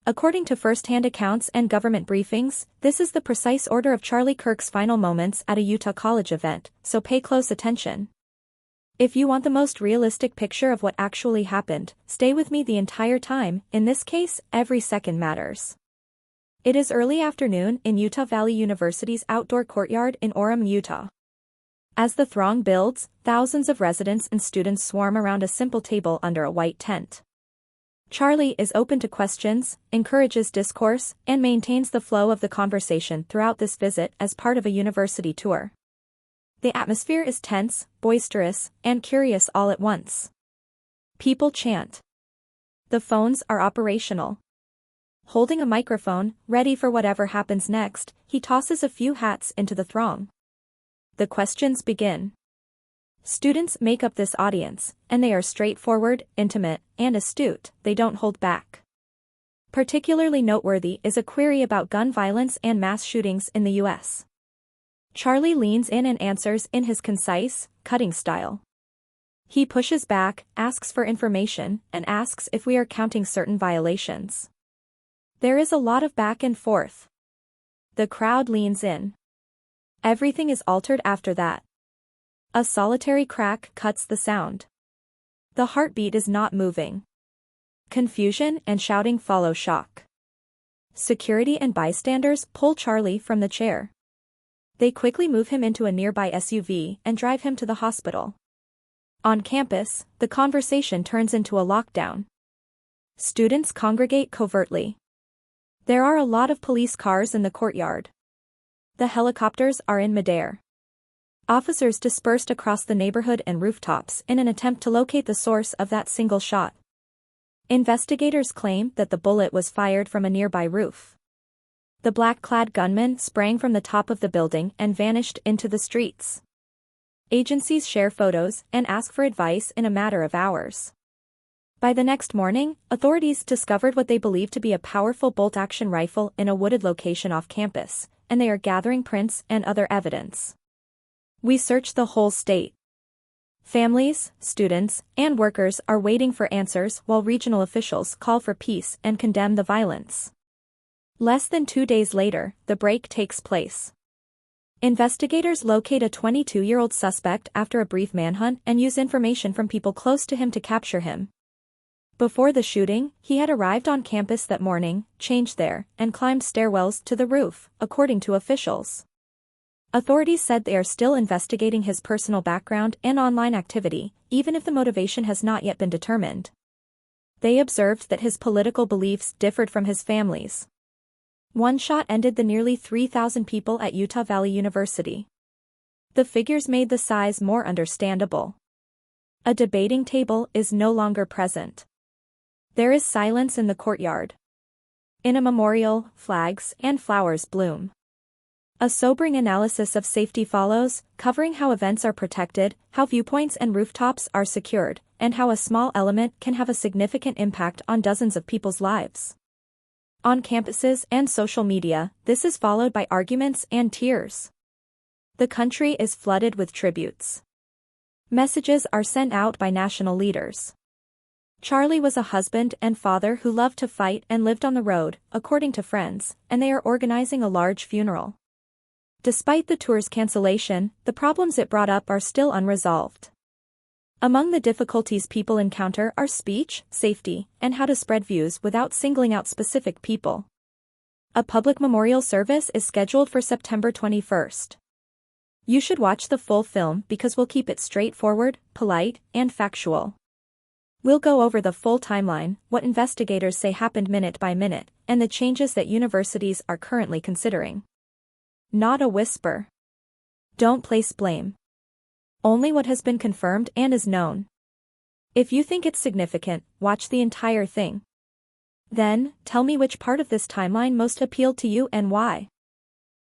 According to first-hand accounts and government briefings, this is the precise order of Charlie Kirk's final moments at a Utah college event, so pay close attention. If you want the most realistic picture of what actually happened, stay with me the entire time. In this case, every second matters. It is early afternoon in Utah Valley University's outdoor courtyard in Orem, Utah. As the throng builds, thousands of residents and students swarm around a simple table under a white tent. Charlie is open to questions, encourages discourse, and maintains the flow of the conversation throughout this visit as part of a university tour. The atmosphere is tense, boisterous, and curious all at once. People chant. The phones are operational. Holding a microphone, ready for whatever happens next, he tosses a few hats into the throng. The questions begin. Students make up this audience, and they are straightforward, intimate, and astute. They don't hold back. Particularly noteworthy is a query about gun violence and mass shootings in the U.S. Charlie leans in and answers in his concise, cutting style. He pushes back, asks for information, and asks if we are counting certain violations. There is a lot of back and forth. The crowd leans in. Everything is altered after that. A solitary crack cuts the sound. The heartbeat is not moving. Confusion and shouting follow shock. Security and bystanders pull Charlie from the chair. They quickly move him into a nearby SUV and drive him to the hospital. On campus, the conversation turns into a lockdown. Students congregate covertly. There are a lot of police cars in the courtyard. The helicopters are in midair. Officers dispersed across the neighborhood and rooftops in an attempt to locate the source of that single shot. Investigators claim that the bullet was fired from a nearby roof. The black-clad gunman sprang from the top of the building and vanished into the streets. Agencies share photos and ask for advice in a matter of hours. By the next morning, authorities discovered what they believe to be a powerful bolt-action rifle in a wooded location off campus, and they are gathering prints and other evidence. We search the whole state. Families, students, and workers are waiting for answers while regional officials call for peace and condemn the violence. Less than 2 days later, the break takes place. Investigators locate a 22-year-old suspect after a brief manhunt and use information from people close to him to capture him. Before the shooting, he had arrived on campus that morning, changed there, and climbed stairwells to the roof, according to officials. Authorities said they are still investigating his personal background and online activity, even if the motivation has not yet been determined. They observed that his political beliefs differed from his family's. One shot ended the nearly 3,000 people at Utah Valley University. The figures made the size more understandable. A debating table is no longer present. There is silence in the courtyard. In a memorial, flags and flowers bloom. A sobering analysis of safety follows, covering how events are protected, how viewpoints and rooftops are secured, and how a small element can have a significant impact on dozens of people's lives. On campuses and social media, this is followed by arguments and tears. The country is flooded with tributes. Messages are sent out by national leaders. Charlie was a husband and father who loved to fight and lived on the road, according to friends, and they are organizing a large funeral. Despite the tour's cancellation, the problems it brought up are still unresolved. Among the difficulties people encounter are speech, safety, and how to spread views without singling out specific people. A public memorial service is scheduled for September 21st. You should watch the full film because we'll keep it straightforward, polite, and factual. We'll go over the full timeline, what investigators say happened minute by minute, and the changes that universities are currently considering. Not a whisper. Don't place blame. Only what has been confirmed and is known. If you think it's significant, watch the entire thing. Then, tell me which part of this timeline most appealed to you and why.